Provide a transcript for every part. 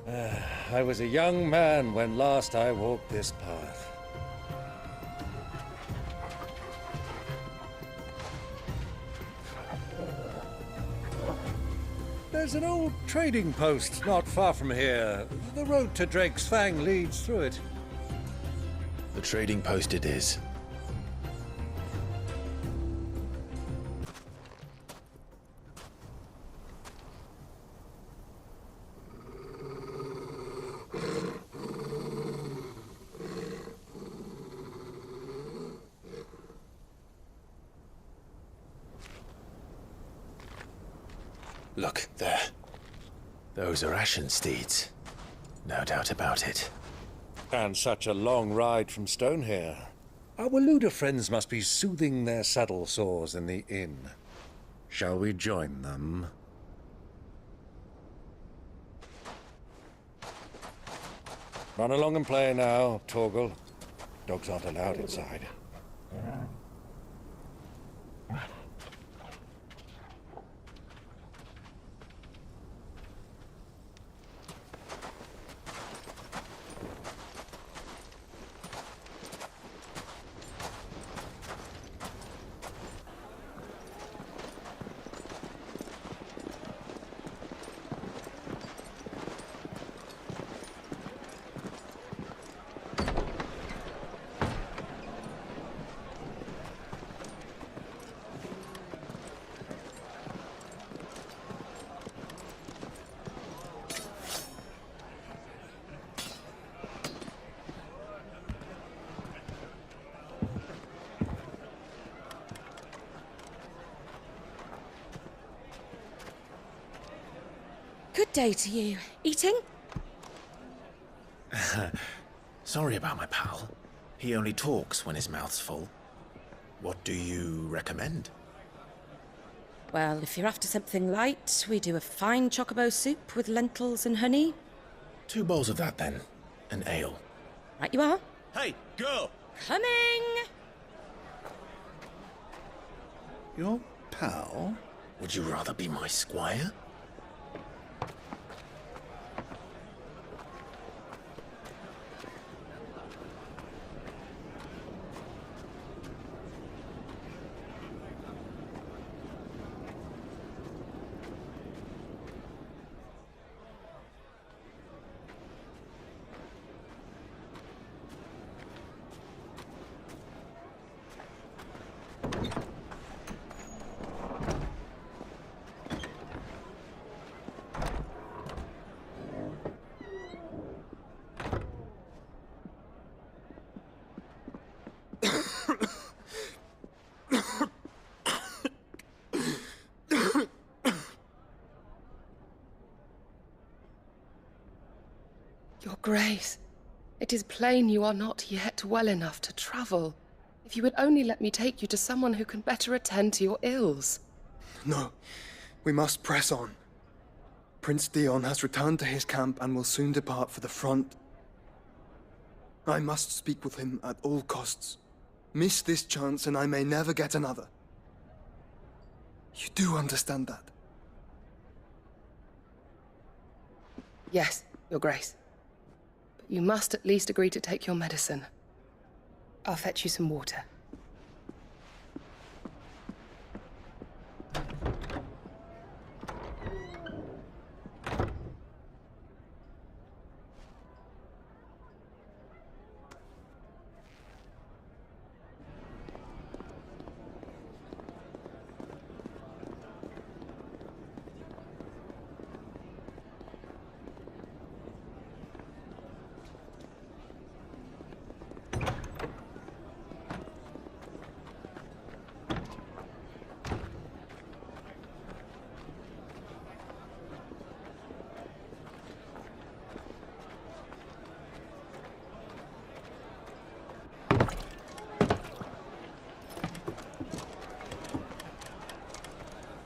I was a young man when last I walked this path. There's an old trading post not far from here. The road to Drake's Fang leads through it. The trading post it is. Look, there. Those are Ashen steeds. No doubt about it. And such a long ride from Stonehere. Our Waluda friends must be soothing their saddle sores in the inn. Shall we join them? Run along and play now, Torgal. Dogs aren't allowed inside. Good day to you. Eating? Sorry about my pal. He only talks when his mouth's full. What do you recommend? Well, if you're after something light, we do a fine chocobo soup with lentils and honey. 2 bowls of that, then. An ale. Right you are. Hey, girl! Coming! Your pal? Would you rather be my squire? Your Grace, it is plain you are not yet well enough to travel. If you would only let me take you to someone who can better attend to your ills. No, we must press on. Prince Dion has returned to his camp and will soon depart for the front. I must speak with him at all costs. Miss this chance and I may never get another. You do understand that? Yes, Your Grace. But you must at least agree to take your medicine. I'll fetch you some water.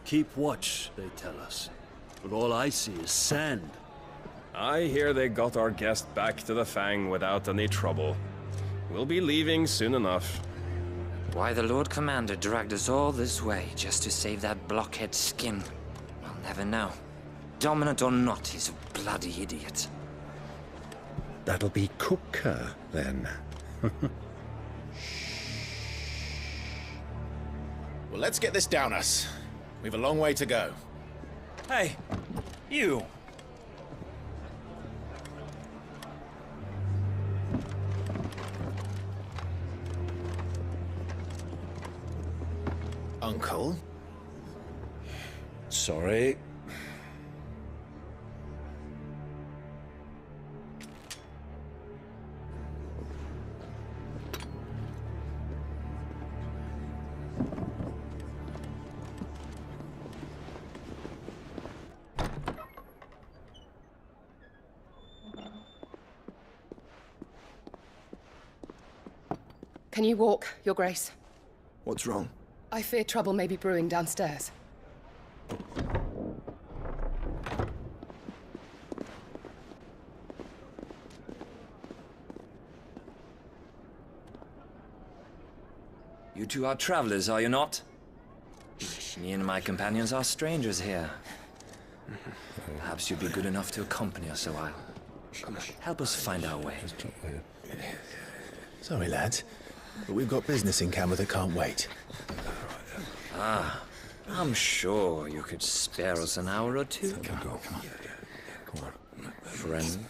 Keep watch, they tell us. But all I see is sand. I hear they got our guest back to the Fang without any trouble. We'll be leaving soon enough. Why the Lord Commander dragged us all this way just to save that blockhead Skim, I'll never know. Dominant or not, he's a bloody idiot. That'll be cooker, then. Well, let's get this down us. We've a long way to go. Hey, you! Uncle? Sorry. Can you walk, Your Grace? What's wrong? I fear trouble may be brewing downstairs. You two are travelers, are you not? Me and my companions are strangers here. Perhaps you'd be good enough to accompany us a while. Help us find our way. Sorry, lads, but we've got business in Camber that can't wait. I'm sure you could spare us an hour or two. Come on. Friend.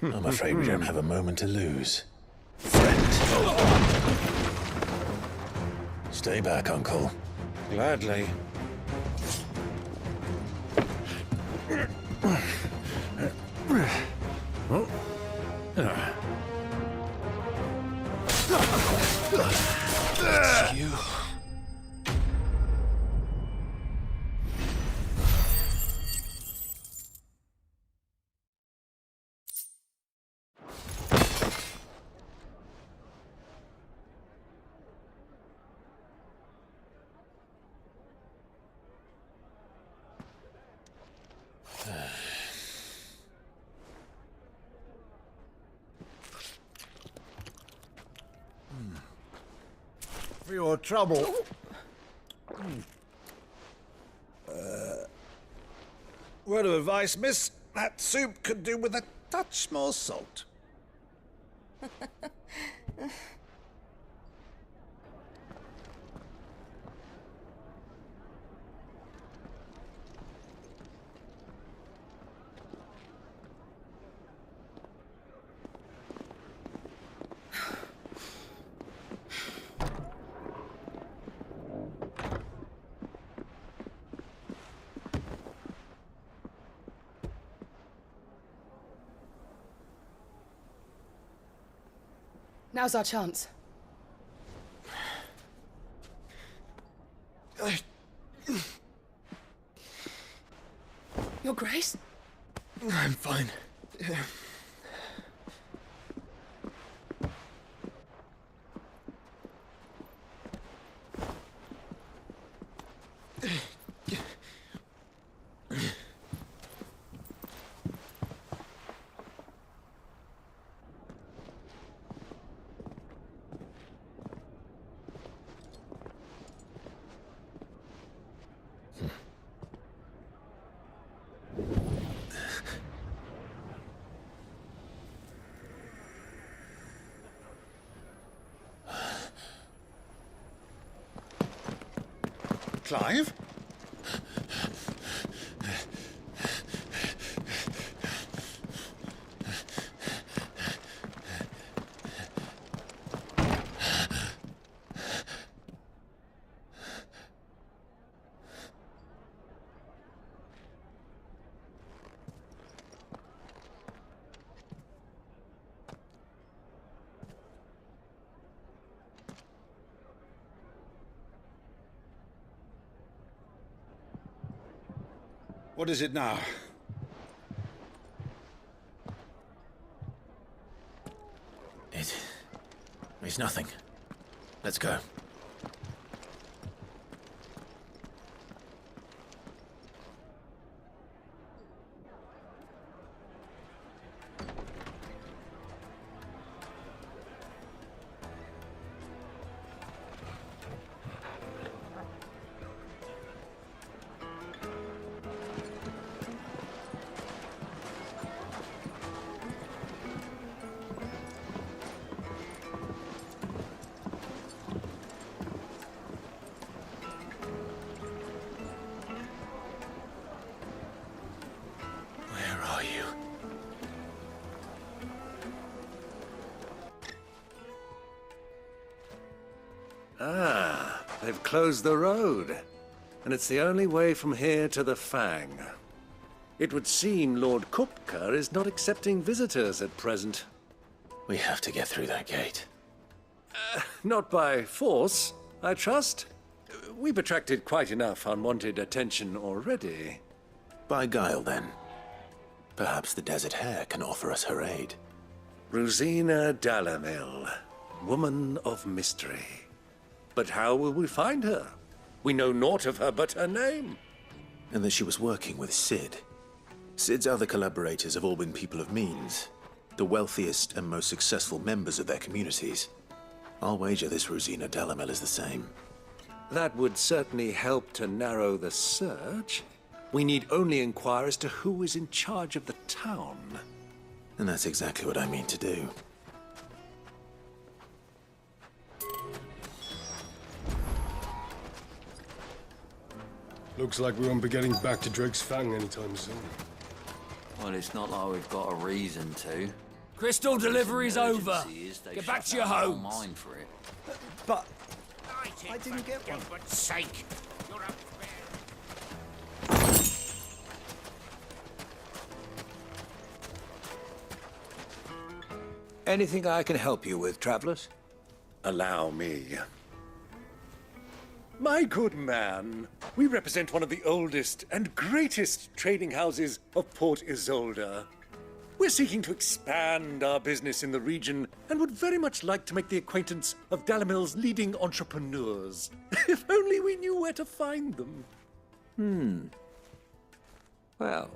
I'm afraid we don't have a moment to lose. Friend. Stay back, Uncle. Gladly. It's you. For your trouble. Word of advice, miss. That soup could do with a touch more salt. Now's our chance. Your Grace? I'm fine. Clive? What is it now? It's nothing. Let's go. Ah, they've closed the road. And it's the only way from here to the Fang. It would seem Lord Kupka is not accepting visitors at present. We have to get through that gate. Not by force, I trust. We've attracted quite enough unwanted attention already. By guile, then. Perhaps the Desert Hare can offer us her aid. Rosina Dalamil, woman of mystery. But how will we find her? We know naught of her but her name. And that she was working with Cid. Cid's other collaborators have all been people of means, the wealthiest and most successful members of their communities. I'll wager this Rosina Dalamil is the same. That would certainly help to narrow the search. We need only inquire as to who is in charge of the town. And that's exactly what I mean to do. Looks like we won't be getting back to Drake's Fang anytime soon. Well, it's not like we've got a reason to. Crystal delivery's over. Get back to your homes. Mind for it. But I didn't get one. For God's sake. Anything I can help you with, travelers? Allow me. My good man, we represent one of the oldest and greatest trading houses of Port Isolde. We're seeking to expand our business in the region and would very much like to make the acquaintance of Dalamil's leading entrepreneurs. If only we knew where to find them. Well,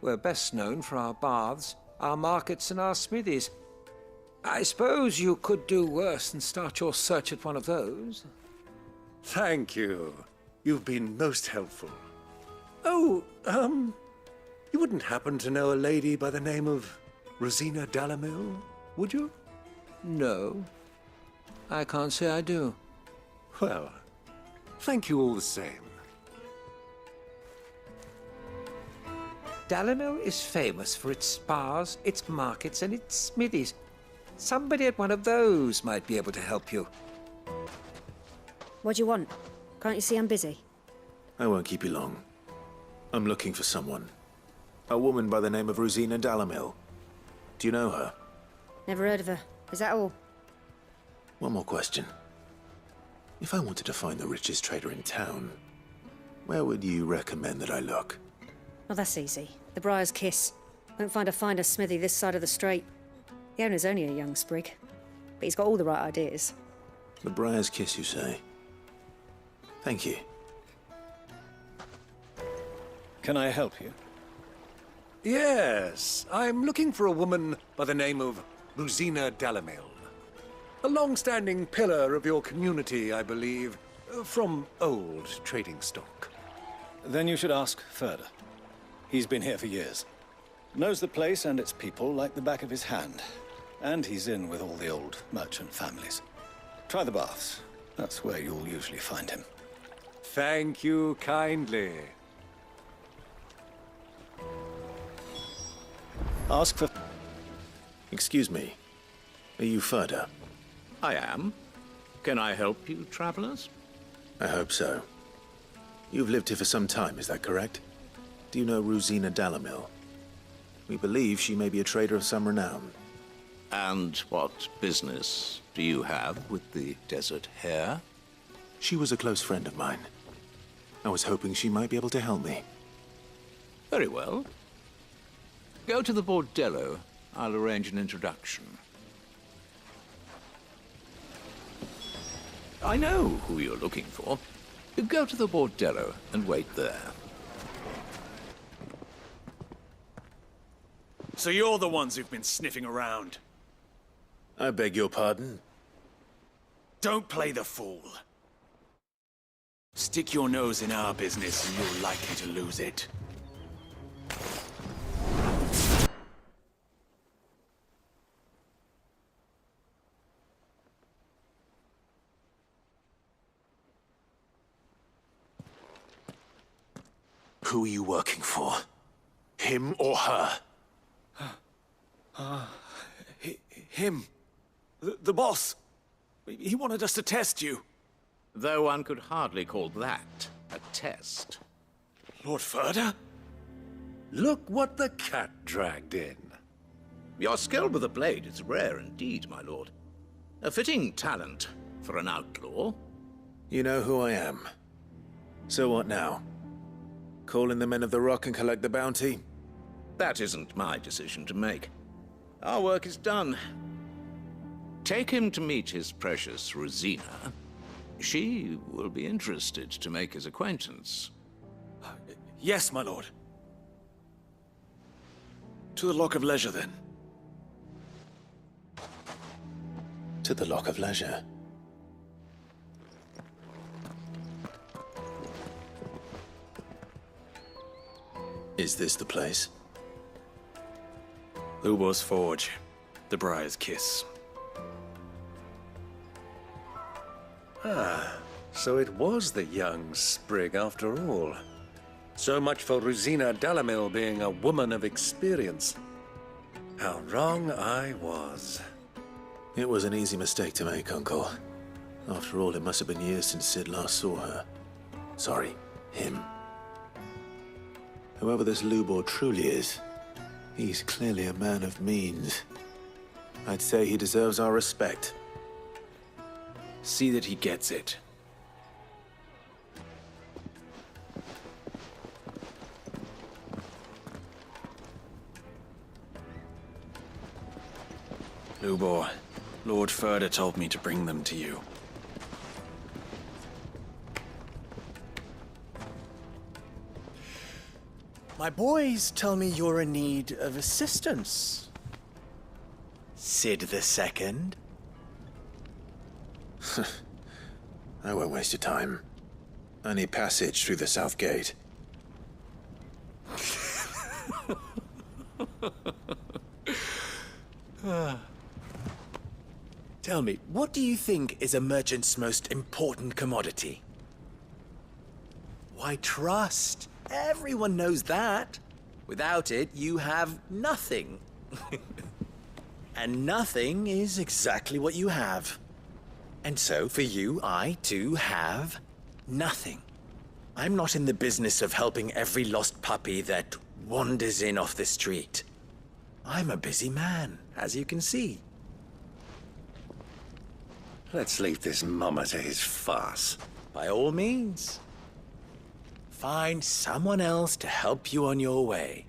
we're best known for our baths, our markets, and our smithies. I suppose you could do worse than start your search at one of those. Thank you. You've been most helpful. Oh, you wouldn't happen to know a lady by the name of Rosina Dalamil, would you? No, I can't say I do. Well, thank you all the same. Dalamil is famous for its spas, its markets, and its smithies. Somebody at one of those might be able to help you. What do you want? Can't you see I'm busy? I won't keep you long. I'm looking for someone. A woman by the name of Rosina Dalamil. Do you know her? Never heard of her. Is that all? One more question. If I wanted to find the richest trader in town, where would you recommend that I look? Oh, that's easy. The Briar's Kiss. Won't find a finer smithy this side of the strait. The owner's only a young sprig, but he's got all the right ideas. The Briar's Kiss, you say? Thank you. Can I help you? Yes, I'm looking for a woman by the name of Rosina Dalamil. A long-standing pillar of your community, I believe, from old trading stock. Then you should ask Ferda. He's been here for years. Knows the place and its people like the back of his hand. And he's in with all the old merchant families. Try the baths. That's where you'll usually find him. Thank you kindly. Ask for... Excuse me. Are you Ferda? I am. Can I help you, travelers? I hope so. You've lived here for some time, is that correct? Do you know Rosina Dalamil? We believe she may be a trader of some renown. And what business do you have with the Desert Hare? She was a close friend of mine. I was hoping she might be able to help me. Very well. Go to the Bordello. I'll arrange an introduction. I know who you're looking for. Go to the Bordello and wait there. So you're the ones who've been sniffing around. I beg your pardon? Don't play the fool. Stick your nose in our business and you're likely to lose it. Who are you working for? Him or her? Him. The boss. He wanted us to test you. Though one could hardly call that a test. Lord Ferda? Look what the cat dragged in. Your skill with the blade is rare indeed, my lord. A fitting talent for an outlaw. You know who I am. So what now? Call in the Men of the Rock and collect the bounty? That isn't my decision to make. Our work is done. Take him to meet his precious Rosina. She will be interested to make his acquaintance. Yes, my lord. To the Lock of Leisure, then. To the Lock of Leisure. Is this the place? Lubor's Forge. The Briar's Kiss. Ah, so it was the young sprig after all. So much for Rosina Dalamil being a woman of experience. How wrong I was. It was an easy mistake to make, Uncle. After all, it must have been years since Cid last saw her. Sorry, him. Whoever this Lubor truly is, he's clearly a man of means. I'd say he deserves our respect. See that he gets it. Lubor, Lord Ferda told me to bring them to you. My boys tell me you're in need of assistance. Cid the Second? I won't waste your time. I need passage through the south gate. Tell me, what do you think is a merchant's most important commodity? Why, trust. Everyone knows that. Without it, you have nothing. And nothing is exactly what you have. And so, for you, I, too, have nothing. I'm not in the business of helping every lost puppy that wanders in off the street. I'm a busy man, as you can see. Let's leave this mummer to his farce. By all means. Find someone else to help you on your way.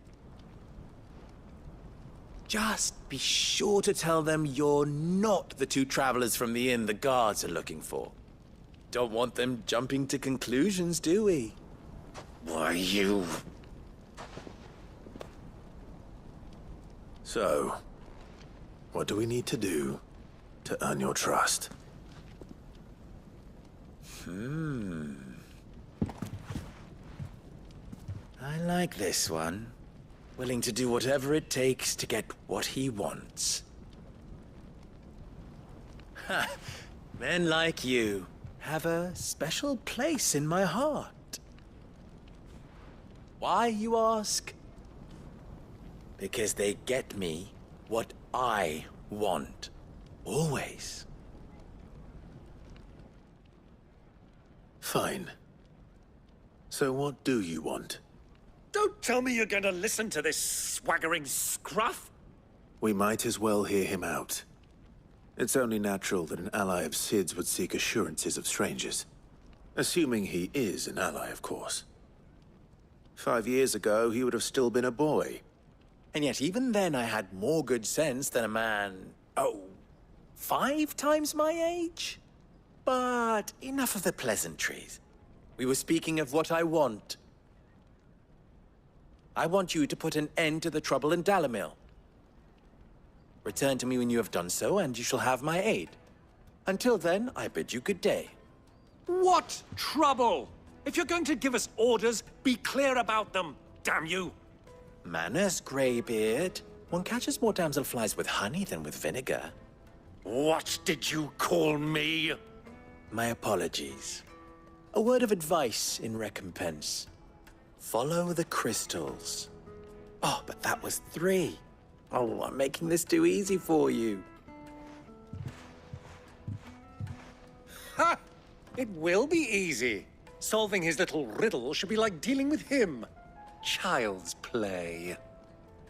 Just be sure to tell them you're not the two travelers from the inn the guards are looking for. Don't want them jumping to conclusions, do we? Why, you... So, what do we need to do to earn your trust? I like this one. Willing to do whatever it takes to get what he wants. Ha! Men like you have a special place in my heart. Why, you ask? Because they get me what I want. Always. Fine. So what do you want? Don't tell me you're going to listen to this swaggering scruff! We might as well hear him out. It's only natural that an ally of Cid's would seek assurances of strangers. Assuming he is an ally, of course. 5 years ago, he would have still been a boy. And yet even then I had more good sense than a man, 5 times my age? But enough of the pleasantries. We were speaking of what I want. I want you to put an end to the trouble in Dalamil. Return to me when you have done so, and you shall have my aid. Until then, I bid you good day. What trouble? If you're going to give us orders, be clear about them, damn you! Manners, Greybeard. One catches more damselflies with honey than with vinegar. What did you call me? My apologies. A word of advice in recompense. Follow the crystals. Oh, but that was 3. Oh, I'm making this too easy for you. Ha! It will be easy. Solving his little riddle should be like dealing with him. Child's play.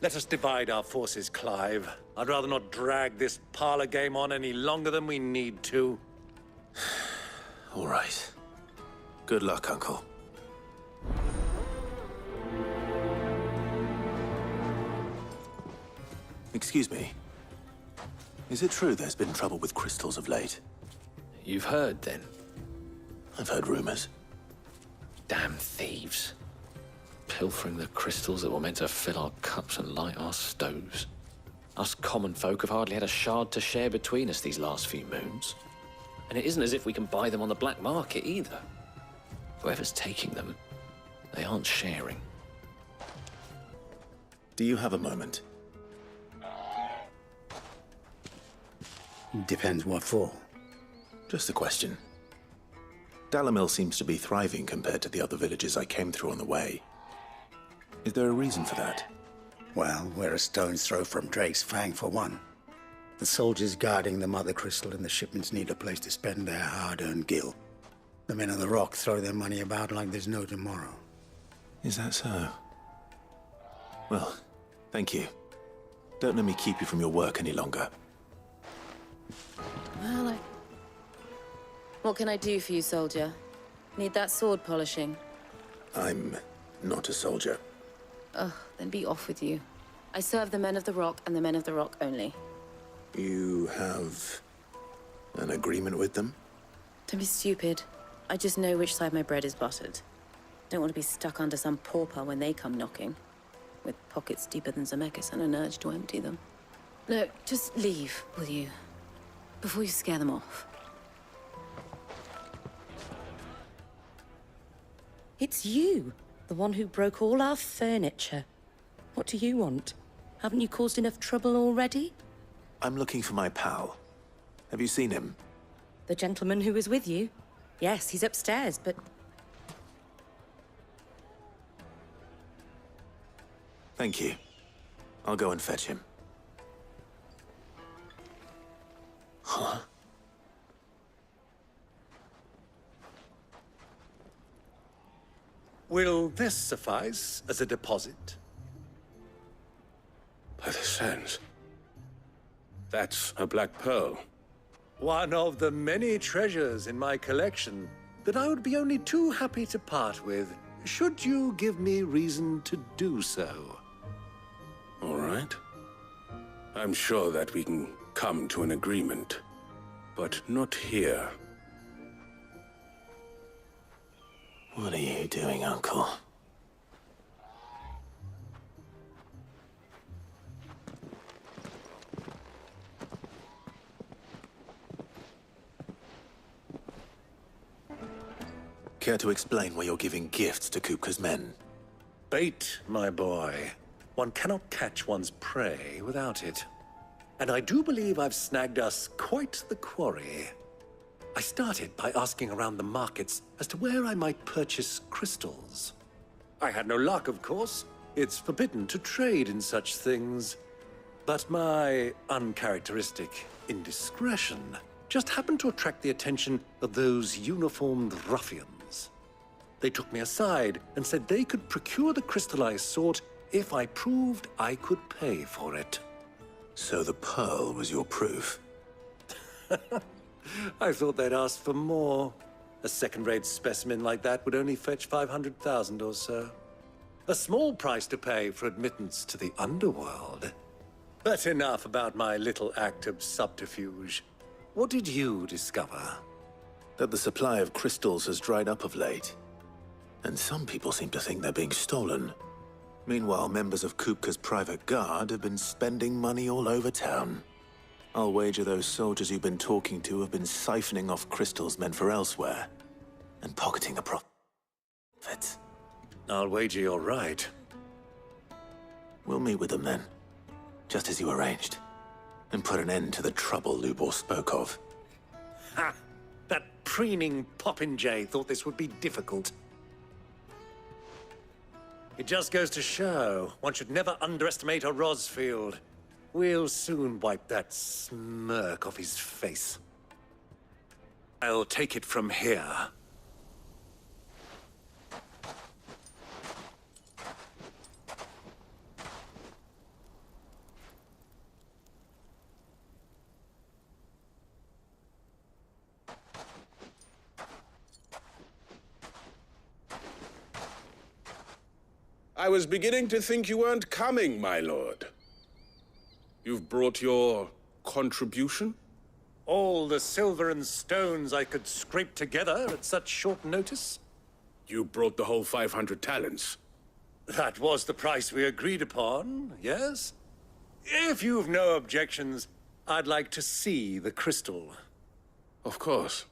Let us divide our forces, Clive. I'd rather not drag this parlor game on any longer than we need to. All right. Good luck, Uncle. Excuse me. Is it true there's been trouble with crystals of late? You've heard, then? I've heard rumors. Damn thieves. Pilfering the crystals that were meant to fill our cups and light our stoves. Us common folk have hardly had a shard to share between us these last few moons. And it isn't as if we can buy them on the black market either. Whoever's taking them, they aren't sharing. Do you have a moment? Depends what for. Just a question. Dalamil seems to be thriving compared to the other villages I came through on the way. Is there a reason for that? Well, we're a stone's throw from Drake's Fang, for one. The soldiers guarding the Mother Crystal and the shipments need a place to spend their hard-earned gil. The men of the Rock throw their money about like there's no tomorrow. Is that so? Well, thank you. Don't let me keep you from your work any longer. Well, what can I do for you, soldier? Need that sword polishing? I'm not a soldier. Ugh, then be off with you. I serve the men of the Rock and the men of the Rock only. You have an agreement with them? Don't be stupid. I just know which side my bread is buttered. Don't want to be stuck under some pauper when they come knocking. With pockets deeper than Zemeckis and an urge to empty them. Look, just leave, will you? Before you scare them off. It's you, the one who broke all our furniture. What do you want? Haven't you caused enough trouble already? I'm looking for my pal. Have you seen him? The gentleman who was with you? Yes, he's upstairs, but... Thank you. I'll go and fetch him. Huh? Will this suffice as a deposit? By the sands. That's a black pearl. One of the many treasures in my collection that I would be only too happy to part with, should you give me reason to do so. All right. I'm sure that we can come to an agreement, but not here. What are you doing, Uncle? Care to explain why you're giving gifts to Kupka's men? Bait, my boy. One cannot catch one's prey without it. And I do believe I've snagged us quite the quarry. I started by asking around the markets as to where I might purchase crystals. I had no luck, of course. It's forbidden to trade in such things. But my uncharacteristic indiscretion just happened to attract the attention of those uniformed ruffians. They took me aside and said they could procure the crystal I sought if I proved I could pay for it. So the pearl was your proof? I thought they'd ask for more. A second-rate specimen like that would only fetch 500,000 or so. A small price to pay for admittance to the underworld. But enough about my little act of subterfuge. What did you discover? That the supply of crystals has dried up of late. And some people seem to think they're being stolen. Meanwhile, members of Kupka's private guard have been spending money all over town. I'll wager those soldiers you've been talking to have been siphoning off crystals meant for elsewhere, and pocketing the profits. I'll wager you're right. We'll meet with them then, just as you arranged, and put an end to the trouble Lubor spoke of. Ha! That preening popinjay thought this would be difficult. It just goes to show, one should never underestimate a Rosfield. We'll soon wipe that smirk off his face. I'll take it from here. I was beginning to think you weren't coming, my lord. You've brought your contribution? All the silver and stones I could scrape together at such short notice? You brought the whole 500 talents. That was the price we agreed upon, yes? If you've no objections, I'd like to see the crystal. Of course.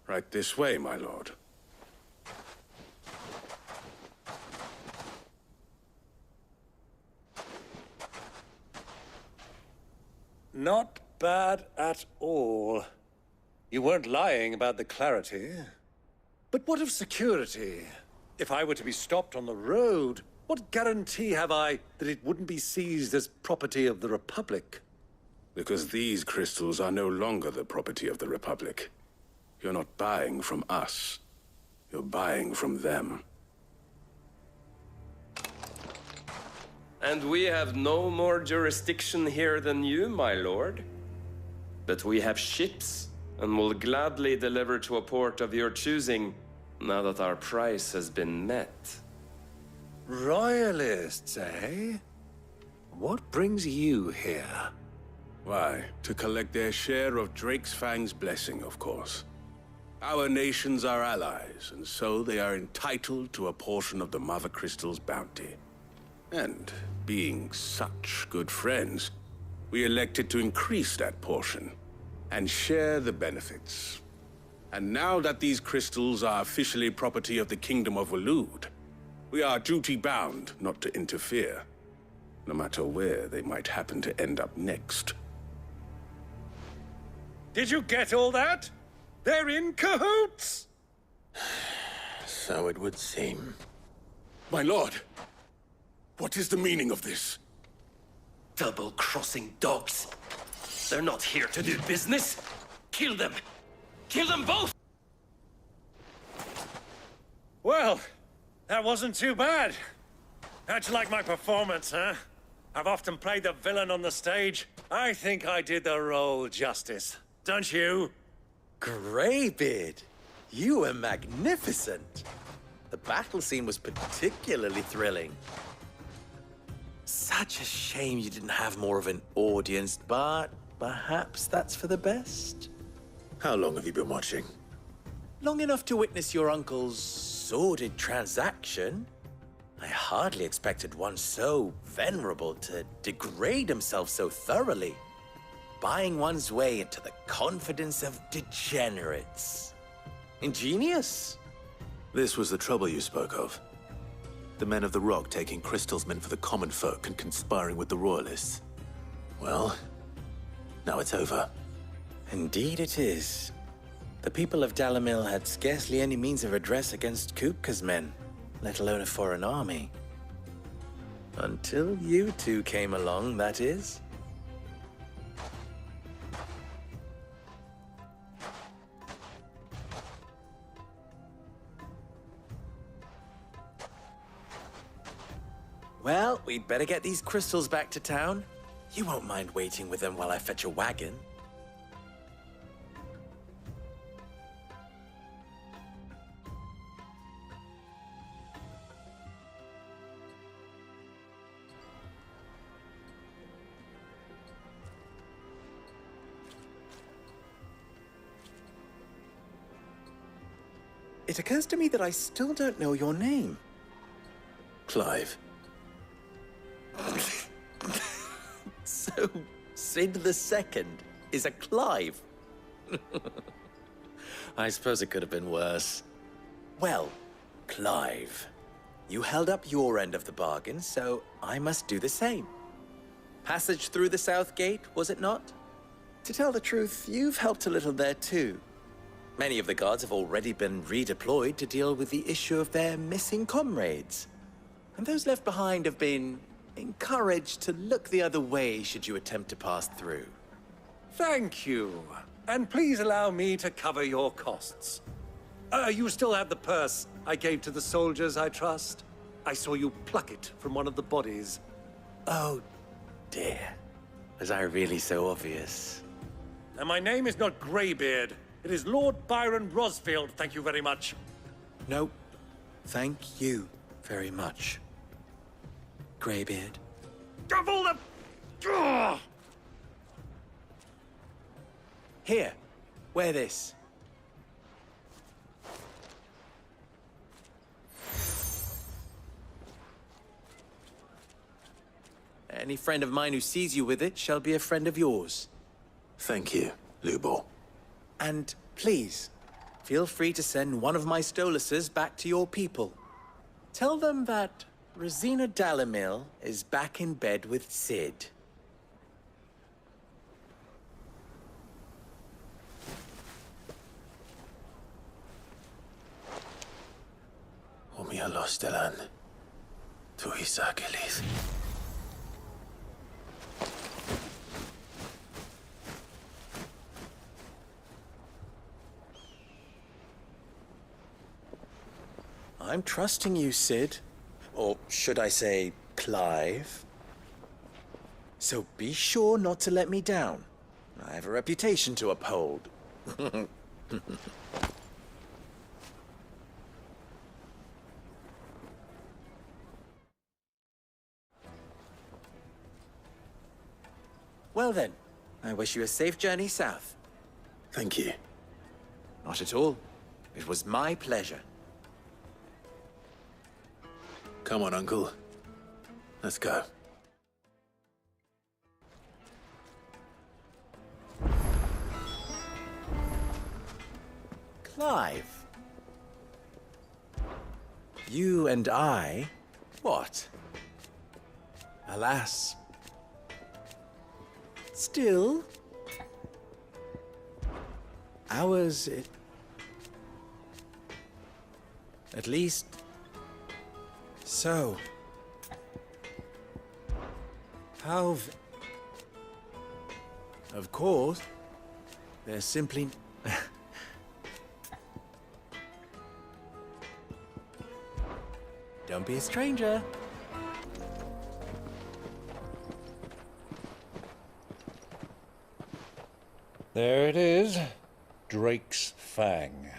Right this way, my lord. Not bad at all. You weren't lying about the clarity. But what of security? If I were to be stopped on the road, what guarantee have I that it wouldn't be seized as property of the Republic? Because these crystals are no longer the property of the Republic. You're not buying from us. You're buying from them. And we have no more jurisdiction here than you, my lord. But we have ships, and will gladly deliver to a port of your choosing, now that our price has been met. Royalists, eh? What brings you here? Why, to collect their share of Drake's Fang's blessing, of course. Our nations are allies, and so they are entitled to a portion of the Mother Crystal's bounty. And, being such good friends, we elected to increase that portion and share the benefits. And now that these crystals are officially property of the Kingdom of Waloed, we are duty-bound not to interfere, no matter where they might happen to end up next. Did you get all that? They're in cahoots! So it would seem. My lord, what is the meaning of this? Double-crossing dogs. They're not here to do business. Kill them! Kill them both! Well, that wasn't too bad. How'd you like my performance, huh? I've often played the villain on the stage. I think I did the role justice. Don't you? Greybeard, you were magnificent. The battle scene was particularly thrilling. Such a shame you didn't have more of an audience, but perhaps that's for the best. How long have you been watching? Long enough to witness your uncle's sordid transaction. I hardly expected one so venerable to degrade himself so thoroughly. Buying one's way into the confidence of degenerates. Ingenious. This was the trouble you spoke of. The men of the Rock taking crystals meant for the common folk and conspiring with the Royalists. Well, now it's over. Indeed it is. The people of Dalamil had scarcely any means of redress against Kupka's men, let alone a foreign army. Until you two came along, that is. Well, we'd better get these crystals back to town. You won't mind waiting with them while I fetch a wagon. It occurs to me that I still don't know your name. Clive. So, Sid the Second is a Clive? I suppose it could have been worse. Well, Clive, you held up your end of the bargain, so I must do the same. Passage through the South Gate, was it not? To tell the truth, you've helped a little there too. Many of the guards have already been redeployed to deal with the issue of their missing comrades. And those left behind have been encouraged to look the other way should you attempt to pass through. Thank you. And please allow me to cover your costs. You still have the purse I gave to the soldiers, I trust? I saw you pluck it from one of the bodies. Oh, dear. Was I really so obvious? And my name is not Greybeard. It is Lord Byron Rosfield, thank you very much. No, thank you very much, Greybeard. Of all the... Ugh! Here, wear this. Any friend of mine who sees you with it shall be a friend of yours. Thank you, Lubor. And please, feel free to send one of my Stoluses back to your people. Tell them that Rosina Dalamil is back in bed with Cid. Omia los delan. Tu isakelis. I'm trusting you, Cid. Or should I say, Clive? So be sure not to let me down. I have a reputation to uphold. Well then, I wish you a safe journey south. Thank you. Not at all. It was my pleasure. Come on, Uncle. Let's go. Clive. You and I? What? Alas. Still. Ours, at least. So. How. Of course. There's simply. Don't be a stranger. There it is. Drake's Fang.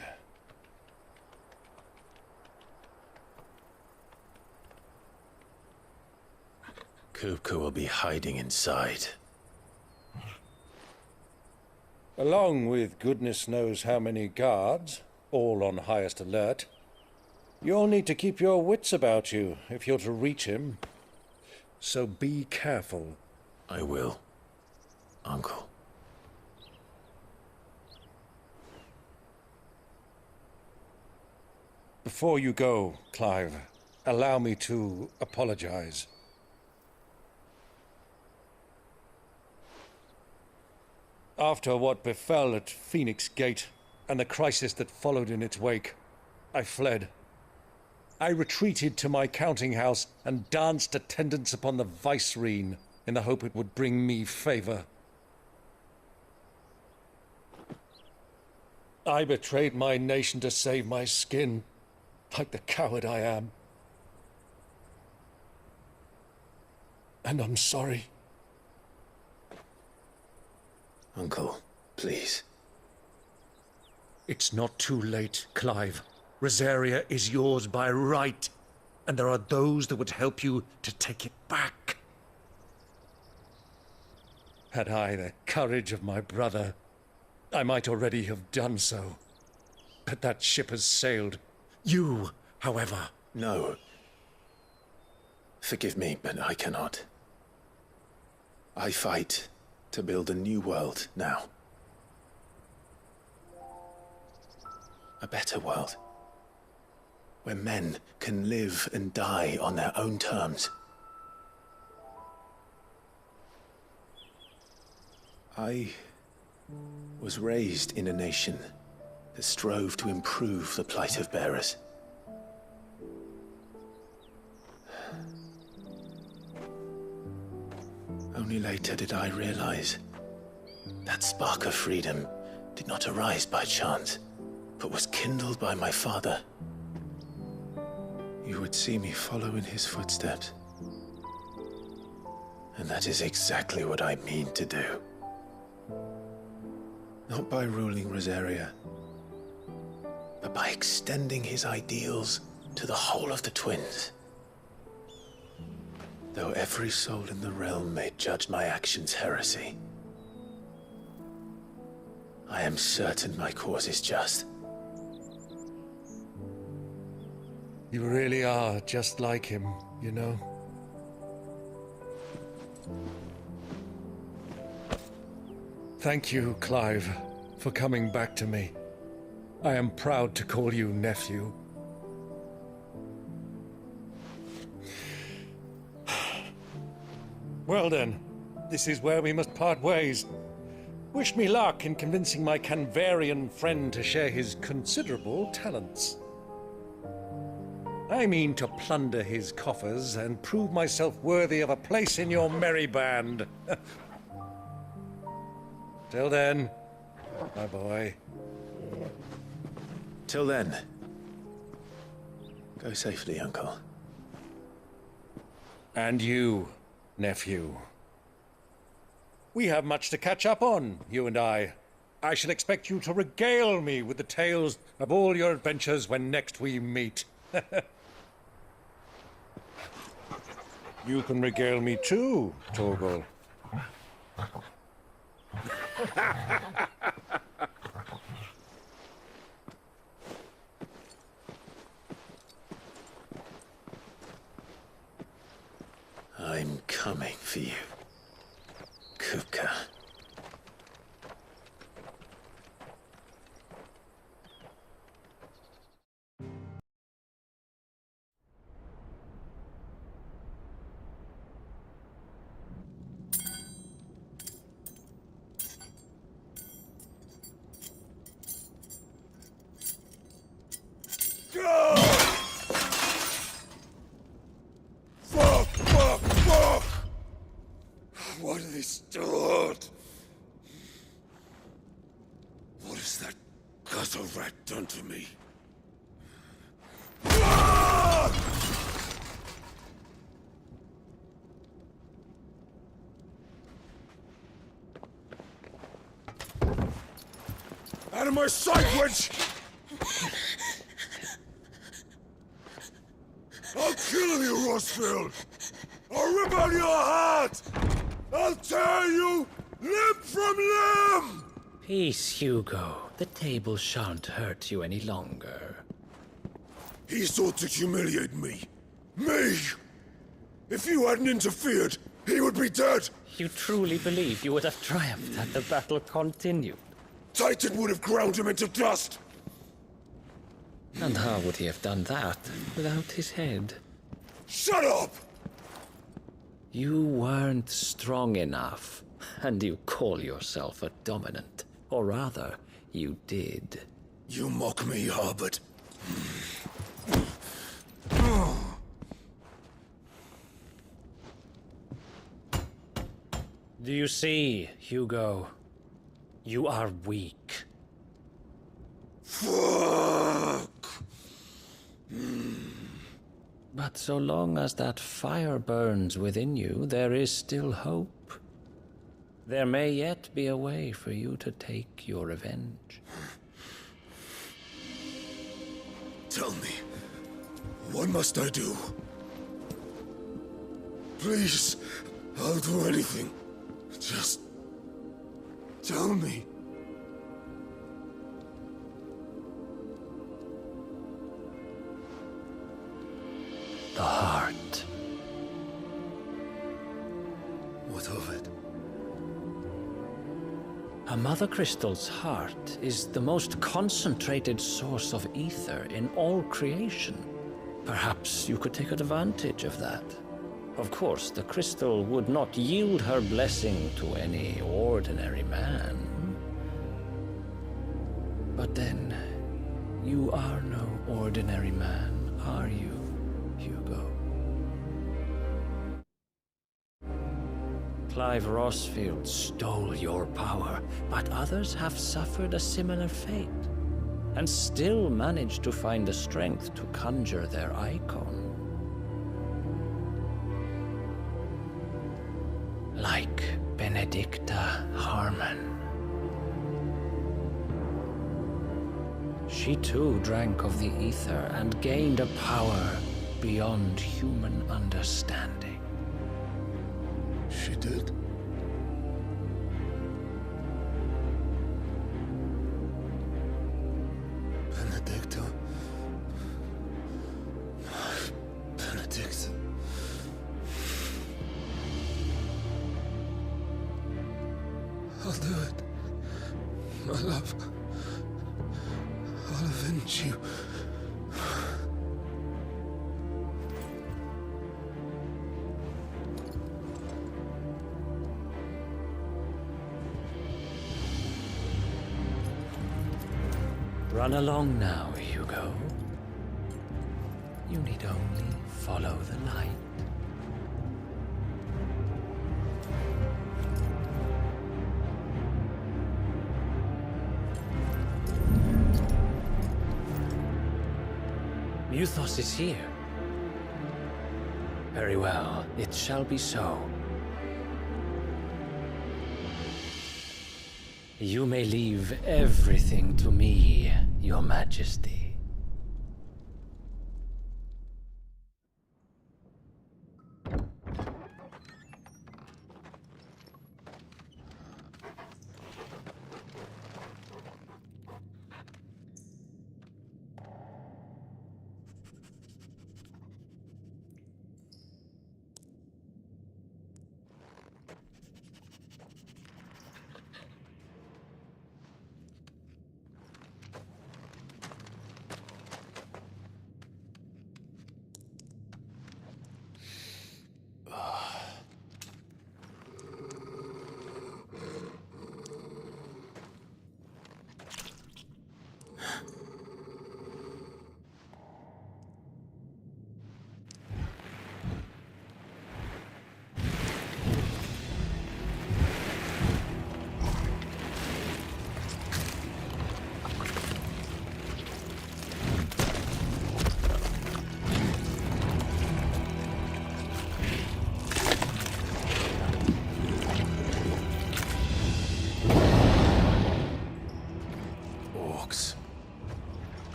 Kupka will be hiding inside. Along with goodness knows how many guards, all on highest alert. You'll need to keep your wits about you if you're to reach him. So be careful. I will, Uncle. Before you go, Clive, allow me to apologize. After what befell at Phoenix Gate and the crisis that followed in its wake, I fled. I retreated to my counting house and danced attendance upon the vicereine in the hope it would bring me favor. I betrayed my nation to save my skin, like the coward I am. And I'm sorry. Uncle, please. It's not too late, Clive. Rosaria is yours by right, and there are those that would help you to take it back. Had I the courage of my brother, I might already have done so. But that ship has sailed. You, however... No. Forgive me, but I cannot. I fight to build a new world now. A better world. Where men can live and die on their own terms. I was raised in a nation that strove to improve the plight of bearers. Only later did I realize that spark of freedom did not arise by chance, but was kindled by my father, you would see me follow in his footsteps. And that is exactly what I mean to do. Not by ruling Rosaria, but by extending his ideals to the whole of the Twins. Though every soul in the realm may judge my actions heresy, I am certain my cause is just. You really are just like him, you know? Thank you, Clive, for coming back to me. I am proud to call you nephew. Well then, this is where we must part ways. Wish me luck in convincing my Canvarian friend to share his considerable talents. I mean to plunder his coffers and prove myself worthy of a place in your merry band. Till then, my boy. Till then, go safely, Uncle. And you, nephew. We have much to catch up on, you and I. I shall expect you to regale me with the tales of all your adventures when next we meet. You can regale me too, Torgal. I'm coming for you, Kupka. What have they stored? What has that gutter rat done to me? Out of my sight, witch! I'll kill you, Rosfield! I'll rip out your heart! I'll tear you limb from limb! Peace, Hugo. The table shan't hurt you any longer. He sought to humiliate me. Me! If you hadn't interfered, he would be dead! You truly believe you would have triumphed had the battle continued? Titan would have ground him into dust! And how would he have done that without his head? Shut up! You weren't strong enough, and you call yourself a dominant. Or rather, you did. You mock me, Harbert. Do you see, Hugo? You are weak. Fuck! But so long as that fire burns within you, there is still hope. There may yet be a way for you to take your revenge. Tell me, what must I do? Please, I'll do anything. Just tell me. The heart. What of it? A Mother Crystal's heart is the most concentrated source of ether in all creation. Perhaps you could take advantage of that. Of course, the crystal would not yield her blessing to any ordinary man. But then, you are no ordinary man, are you, Hugo? Clive Rossfield stole your power, but others have suffered a similar fate, and still managed to find the strength to conjure their icon. Like Benedicta Harmon. She too drank of the ether and gained a power beyond human understanding. She did. Benedicta. Benedicta. I'll do it. My love. I'll avenge you. Run along now, Hugo. You need only follow the light. Muthos is here. Very well, it shall be so. You may leave everything to me, Your Majesty.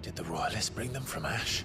Did the Royalists bring them from Ash?